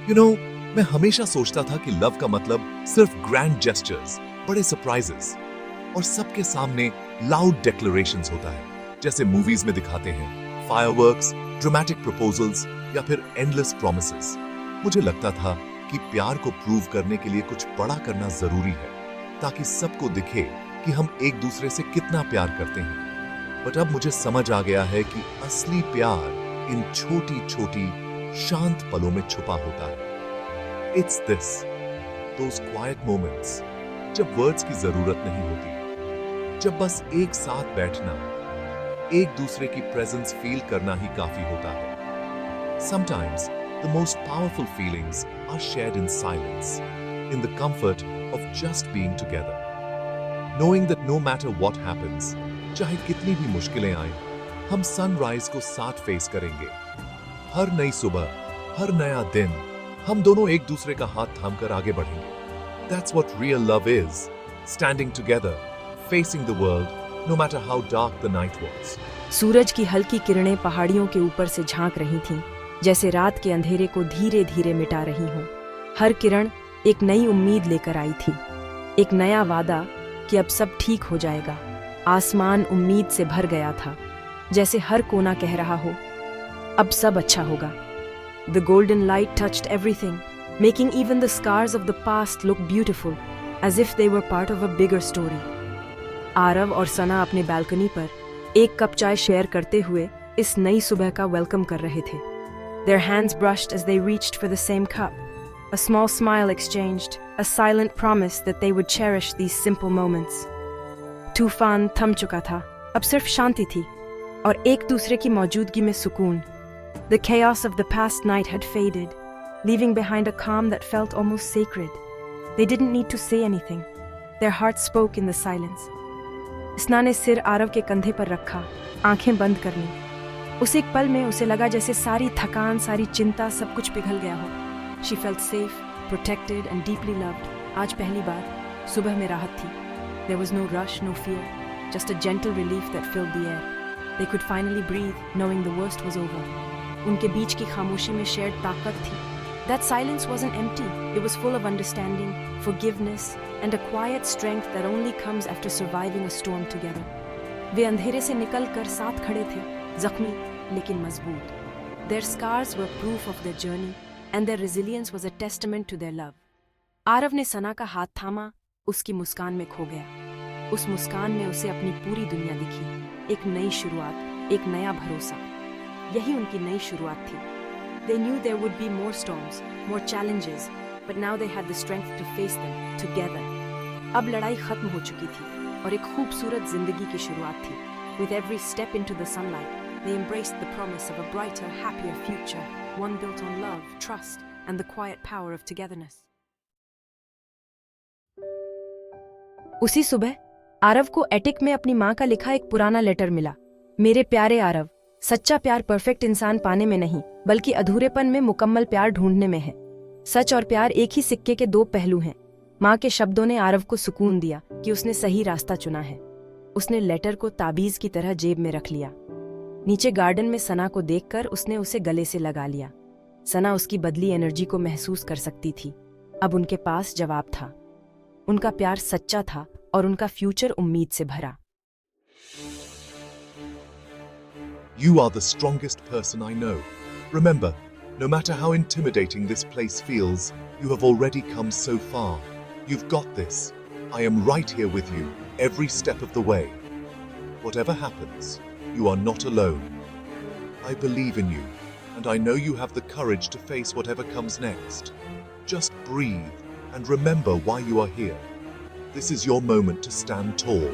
मैं हमेशा सोचता था कि लव का मतलब सिर्फ ग्रैंड जेस्चर्स, बड़े सरप्राइजेस और सबके सामने लाउड डिक्लेरेशंस होता है, जैसे मूवीज में दिखाते हैं, फायरवर्क्स, ड्रामेटिक प्रपोजल्स या फिर एंडलेस प्रॉमिसेस। मुझे लगता था कि प्यार को प्रूव करने के लिए कुछ बड़ा करना जरूरी है, ताकि सबको दिखे कि हम एक दूसरे से कितना प्यार करते हैं। बट अब मुझे समझ आ गया है कि असली प्यार इन छोटी छोटी शांत पलों में छुपा होता है। It's this, those quite moments, जब वर्ड्स की जरूरत नहीं होती, जब बस एक साथ बैठना, एक दूसरे की प्रेजेंस फील करना ही काफी होता है। Sometimes the most powerful feelings are shared in silence, in the comfort of just being together. Knowing that no matter what happens, चाहे कितनी भी मुश्किलें आए, हम सनराइज को साथ फेस करेंगे। हर नई सुबह, हर नया दिन, हम दोनों एक दूसरे का हाथ थामकर आगे बढ़ेंगे। That's what real love is, standing together, facing the world, no matter how dark the night was. सूरज की हल्की किरणें पहाड़ियों के ऊपर से झांक रही थीं, जैसे रात के अंधेरे को धीरे धीरे मिटा रही हों। हर किरण एक नई उम्मीद लेकर आई थी, एक नया वादा कि अब सब ठीक हो जाएगा। आसमान उम्मीद से भर गया था, जैसे हर कोना कह रहा हो, अब सब अच्छा होगा। The golden light touched everything, making even the scars of the past look beautiful, as if they were part of a bigger story. Aarav और सना अपने बालकनी पर एक कप चाय शेयर करते हुए इस नई सुबह का वेलकम कर रहे थे। Their hands brushed as they reached for the same cup. A small smile exchanged, a silent promise that they would cherish these simple moments. तूफान थम चुका था, अब सिर्फ शांति थी और एक दूसरे की मौजूदगी में सुकून। The chaos of the past night had faded, leaving behind a calm that felt almost sacred. They didn't need to say anything. Their hearts spoke in the silence. स्ना ने सिर आरव के कंधे पर रखा, आंखें बंद कर लीं। उस एक पल में उसे लगा जैसे सारी थकान, सारी चिंता, सब कुछ पिघल गया हो। She felt safe, protected and deeply loved. आज पहली बार सुबह में राहत थी। There was no rush, no fear, just a gentle relief that filled the air. They could finally breathe, knowing the worst was over. उनके बीच की खामोशी में shared ताकत थी। That silence wasn't empty. It was full of understanding, forgiveness, and a quiet strength that only comes after surviving a storm together. वे अंधेरे से निकलकर साथ खड़े थे, जख्मी लेकिन मजबूत। Their scars were proof of their journey, and their resilience was a testament to their love. Aarav ने सना का हाथ थामा, उसकी मुस्कान में खो गया। उस मुस्कान में उसे अपनी पूरी दुनिया दिखी, एक नई शुरुआत, एक नया भरोसा। यही उनकी नई शुरुआत थी। They knew there would be more storms, more challenges, but now they had the strength to face them together. अब लड़ाई खत्म हो चुकी थी और एक खूबसूरत जिंदगी की शुरुआत थी। With every step into the sunlight, they embraced the promise of a brighter, happier future, one built on love, trust, and the quiet power of togetherness. उसी सुबह आरव को एटिक में अपनी माँ का लिखा एक पुराना लेटर मिला। मेरे प्यारे आरव, सच्चा प्यार परफेक्ट इंसान पाने में नहीं, बल्कि अधूरेपन में मुकम्मल प्यार ढूंढने में है। सच और प्यार एक ही सिक्के के दो पहलू हैं। माँ के शब्दों ने आरव को सुकून दिया कि उसने सही रास्ता चुना है। उसने लेटर को ताबीज की तरह जेब में रख लिया। नीचे गार्डन में सना को देखकर उसने उसे गले से लगा लिया। सना उसकी बदली एनर्जी को महसूस कर सकती थी। अब उनके पास जवाब था। उनका प्यार सच्चा था और उनका फ्यूचर उम्मीद से भरा। You are the strongest person I know. Remember, no matter how intimidating this place feels, you have already come so far. You've got this. I am right here with you, every step of the way. Whatever happens, you are not alone. I believe in you, and I know you have the courage to face whatever comes next. Just breathe and remember why you are here. This is your moment to stand tall.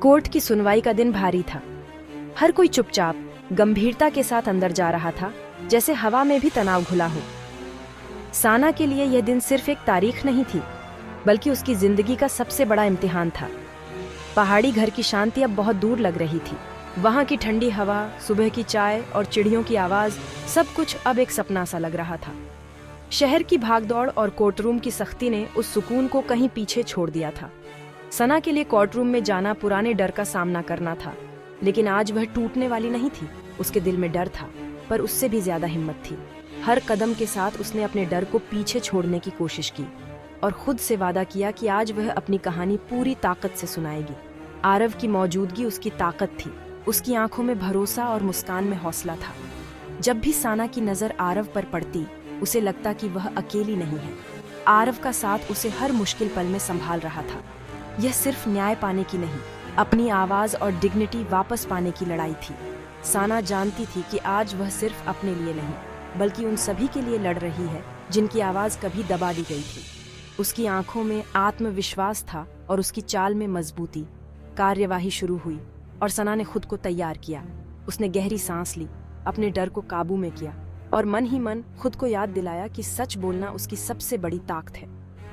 Court की सुनवाई का दिन भारी था। हर कोई चुपचाप, गंभीरता के साथ अंदर जा रहा था, जैसे हवा में भी तनाव घुला हो। साना के लिए यह दिन सिर्फ एक तारीख नहीं थी, बल्कि उसकी जिंदगी का सबसे बड़ा इम्तिहान था। पहाड़ी घर की शांति अब बहुत दूर लग रही थी। वहाँ की ठंडी हवा, सुबह की चाय और चिड़ियों की आवाज, सब कुछ अब एक सपना सा लग रहा था। शहर की भागदौड़ और कोर्टरूम की सख्ती ने उस सुकून को कहीं पीछे छोड़ दिया था। सना के लिए कोर्टरूम में जाना पुराने डर का सामना करना था, लेकिन आज वह टूटने वाली नहीं थी। उसके दिल में डर था, पर उससे भी ज्यादा हिम्मत थी। हर कदम के साथ उसने अपने डर को पीछे छोड़ने की कोशिश की और खुद से वादा किया कि आज वह अपनी कहानी पूरी ताकत से सुनाएगी। आरव की मौजूदगी उसकी ताकत थी। उसकी आंखों में भरोसा और मुस्कान में हौसला था। जब भी साना की नजर आरव पर पड़ती, उसे लगता कि वह अकेली नहीं है। आरव का साथ उसे हर मुश्किल पल में संभाल रहा था। यह सिर्फ न्याय पाने की नहीं, अपनी आवाज और डिग्निटी वापस पाने की लड़ाई थी। साना जानती थी कि आज वह सिर्फ अपने लिए नहीं, बल्कि उन सभी के लिए लड़ रही है जिनकी आवाज कभी दबा दी गई थी। उसकी आंखों में आत्मविश्वास था और उसकी चाल में मजबूती। कार्यवाही शुरू हुई और सना ने खुद को तैयार किया। उसने गहरी सांस ली, अपने डर को काबू में किया और मन ही मन खुद को याद दिलाया कि सच बोलना उसकी सबसे बड़ी ताकत है।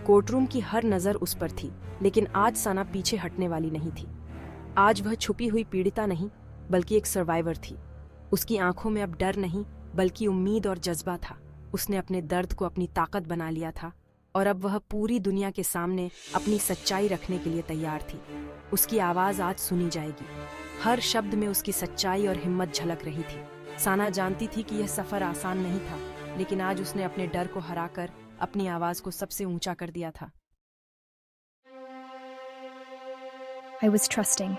कोर्टरूम की हर नजर उस पर थी, लेकिन आज सना पीछे हटने वाली नहीं थी। आज वह छुपी हुई पीड़िता नहीं, बल्कि एक सर्वाइवर थी। उसकी आंखों में अब डर नहीं, बल्कि उम्मीद और जज्बा था। उसने अपने दर्द को अपनी ताकत बना लिया था और अब वह पूरी दुनिया के सामने अपनी सच्चाई रखने के लिए तैयार थी। उसकी आवाज आज सुनी जाएगी। हर शब्द में उसकी सच्चाई और हिम्मत झलक रही थी। साना जानती थी कि यह सफर आसान नहीं था, लेकिन आज उसने अपने डर को हराकर अपनी आवाज को सबसे ऊंचा कर दिया था। I was trusting.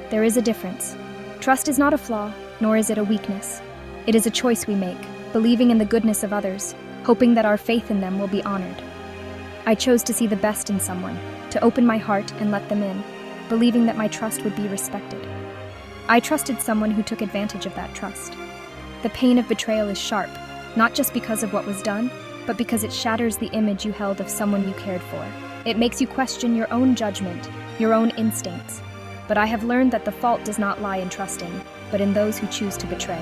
There is a difference. Trust is not a flaw, nor is it a weakness. It is a choice we make, believing in the goodness of others, hoping that our faith in them will be honored. I chose to see the best in someone, to open my heart and let them in, believing that my trust would be respected. I trusted someone who took advantage of that trust. The pain of betrayal is sharp, not just because of what was done, but because it shatters the image you held of someone you cared for. It makes you question your own judgment, your own instincts. But I have learned that the fault does not lie in trusting, but in those who choose to betray.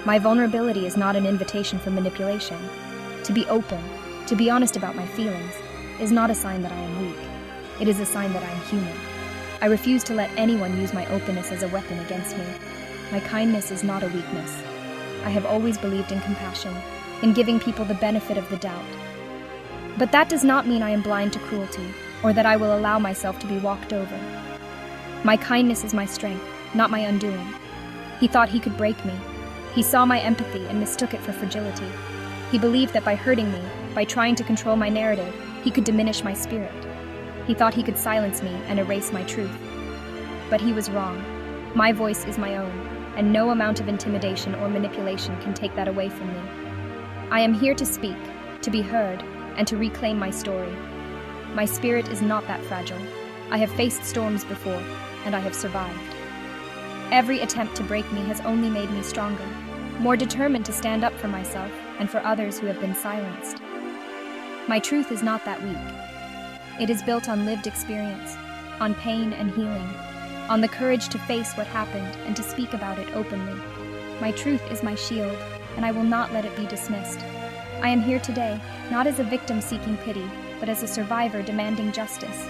My vulnerability is not an invitation for manipulation. To be open, to be honest about my feelings, is not a sign that I am weak. It is a sign that I am human. I refuse to let anyone use my openness as a weapon against me. My kindness is not a weakness. I have always believed in compassion, in giving people the benefit of the doubt. But that does not mean I am blind to cruelty, or that I will allow myself to be walked over. My kindness is my strength, not my undoing. He thought he could break me. He saw my empathy and mistook it for fragility. He believed that by hurting me, by trying to control my narrative, he could diminish my spirit. He thought he could silence me and erase my truth. But he was wrong. My voice is my own, and no amount of intimidation or manipulation can take that away from me. I am here to speak, to be heard, and to reclaim my story. My spirit is not that fragile. I have faced storms before, and I have survived. Every attempt to break me has only made me stronger, more determined to stand up for myself and for others who have been silenced. My truth is not that weak. It is built on lived experience, on pain and healing, on the courage to face what happened and to speak about it openly. My truth is my shield, and I will not let it be dismissed. I am here today, not as a victim seeking pity, but as a survivor demanding justice.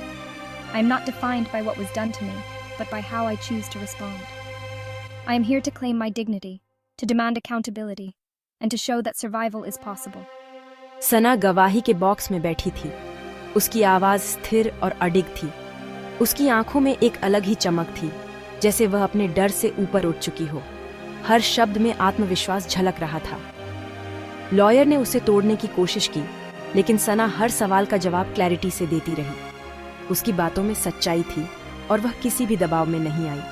I am not defined by what was done to me, but by how I choose to respond. I am here to claim my dignity, to demand accountability, and to show that survival is possible. सना गवाही के box में बैठी थी। उसकी आवाज स्थिर और अडिग थी। उसकी आंखों में एक अलग ही चमक थी, जैसे वह अपने डर से ऊपर उठ चुकी हो। हर शब्द में आत्मविश्वास झलक रहा था। लॉयर ने उसे तोड़ने की कोशिश की, लेकिन सना हर सवाल का जवाब क्लैरिटी से देती रही। उसकी बातों में सच्चाई थी और वह किसी भी दबाव में नहीं आई।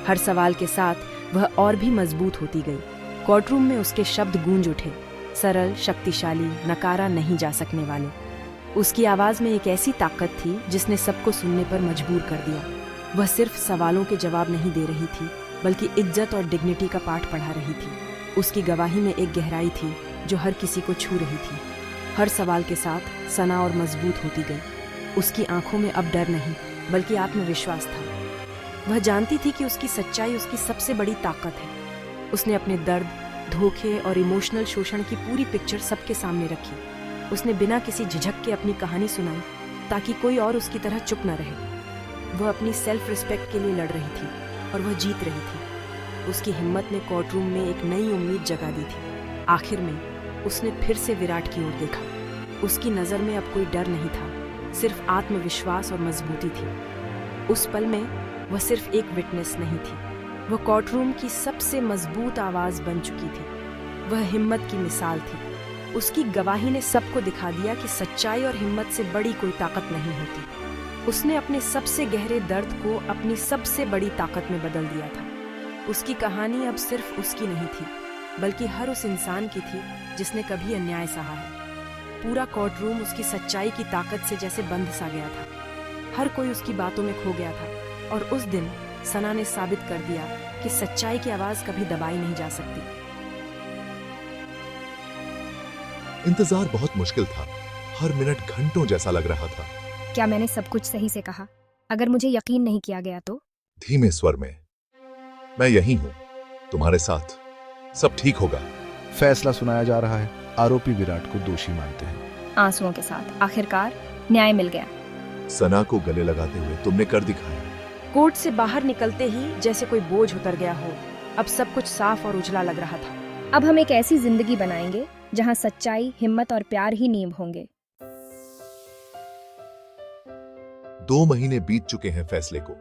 हर सवाल के साथ वह और भी मजबूत होती गई। कोर्टरूम में उसके शब्द गूंज उठे, सरल, शक्तिशाली, नकारा नहीं जा सकने वाले। उसकी आवाज में एक ऐसी ताकत थी जिसने सबको सुनने पर मजबूर कर दिया। वह सिर्फ सवालों के जवाब नहीं दे रही थी, बल्कि इज्जत और डिग्निटी का पाठ पढ़ा रही थी। उसकी गवाही में एक गहराई थी जो हर किसी को छू रही थी। हर सवाल के साथ सना और मजबूत होती गई। उसकी आंखों में अब डर नहीं, बल्कि आत्मविश्वास था। वह जानती थी कि उसकी सच्चाई उसकी सबसे बड़ी ताकत है। उसने अपने दर्द, धोखे और इमोशनल शोषण की पूरी पिक्चर सबके सामने रखी। उसने बिना किसी झिझक के अपनी कहानी सुनाई, ताकि कोई और उसकी तरह चुप न रहे। वह अपनी सेल्फ रिस्पेक्ट के लिए लड़ रही थी और वह जीत रही थी। उसकी हिम्मत ने कोर्टरूम में एक नई उम्मीद जगा दी थी। आखिर में उसने फिर से विराट की ओर देखा। उसकी नज़र में अब कोई डर नहीं था, सिर्फ आत्मविश्वास और मजबूती थी। उस पल में वह सिर्फ एक विटनेस नहीं थी, वह कोर्टरूम की सबसे मजबूत आवाज़ बन चुकी थी। वह हिम्मत की मिसाल थी, उसकी गवाही ने सबको दिखा दिया कि सच्चाई और हिम्मत से बड़ी कोई ताकत नहीं होती। उसने अपने सबसे गहरे दर्द को अपनी सबसे बड़ी ताकत में बदल दिया था। उसकी कहानी अब सिर्फ उसकी नहीं थी, बल्कि हर उस इंसान की थी जिसने कभी अन्याय सहा है। पूरा कोर्ट रूम उसकी सच्चाई की ताकत से जैसे बंध सा गया था। हर कोई उसकी बातों में खो गया था और उस दिन सना ने साबित कर दिया कि सच्चाई की आवाज कभी दबाई नहीं जा सकती। इंतजार बहुत मुश्किल था। हर मिनट घंटों जैसा लग रहा था। क्या मैंने सब कुछ सही से कहा? अगर मुझे यकीन नहीं किया गया तो? धीमे स्वर में, मैं यही हूं, तुम्हारे साथ, सब ठीक होगा। फैसला सुनाया जा रहा है। आरोपी विराट को दोषी मानते हैं। आंसुओं के साथ आखिरकार न्याय मिल गया। सना को गले लगाते हुए तुमने कर दिखाया। कोर्ट से बाहर निकलते ही जैसे कोई बोझ उतर गया हो। अब सब कुछ साफ और उजला लग रहा था। अब हम एक ऐसी जिंदगी बनाएंगे जहां सच्चाई, हिम्मत और प्यार ही नींव होंगे। 2 महीने बीत चुके हैं फैसले को।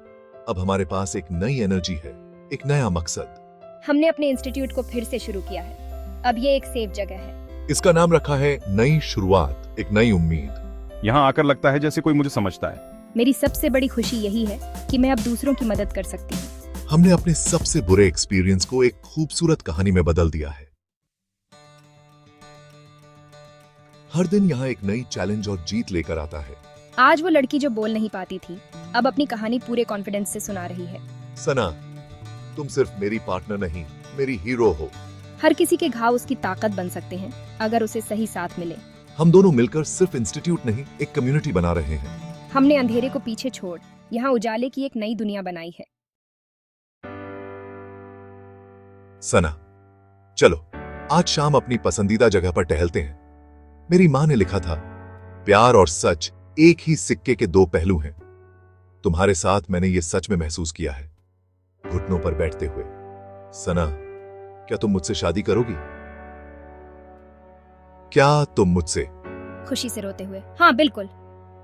अब हमारे पास एक नई एनर्जी है, एक नया मकसद। हमने अपने इंस्टीट्यूट को फिर से शुरू किया है। अब ये एक सेफ जगह है। इसका नाम रखा है नई शुरुआत, एक नई उम्मीद। यहाँ आकर लगता है जैसे कोई मुझे समझता है। मेरी सबसे बड़ी खुशी यही है कि मैं अब दूसरों की मदद कर सकती हूँ। हमने अपने सबसे बुरे एक्सपीरियंस को एक खूबसूरत कहानी में बदल दिया है। हर दिन यहाँ एक नई चैलेंज और जीत लेकर आता है। आज वो लड़की जो बोल नहीं पाती थी, अब अपनी कहानी पूरे कॉन्फिडेंस से सुना रही है। सना, तुम सिर्फ मेरी पार्टनर नहीं, मेरी हीरो हो। हर किसी के घाव उसकी ताकत बन सकते हैं अगर उसे सही साथ मिले। हम दोनों मिलकर सिर्फ इंस्टीट्यूट नहीं, एक कम्युनिटी बना रहे हैं। हमने अंधेरे को पीछे छोड़ यहाँ उजाले की एक नई दुनिया बनाई है। सना, चलो आज शाम अपनी पसंदीदा जगह पर टहलते हैं। मेरी माँ ने लिखा था, प्यार और सच एक ही सिक्के के 2 पहलू हैं। तुम्हारे साथ मैंने ये सच में महसूस किया है, घुटनों पर बैठते हुए। सना, क्या तुम मुझसे शादी करोगी? क्या तुम मुझसे? खुशी से रोते हुए, हाँ बिल्कुल।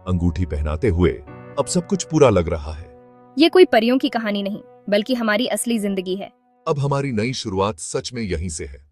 अंगूठी पहनाते हुए, अब सब कुछ पूरा लग रहा है। ये कोई परियों की कहानी नहीं, बल्कि हमारी असली जिंदगी है। अब हमारी नई शुरुआत सच में यहीं से है।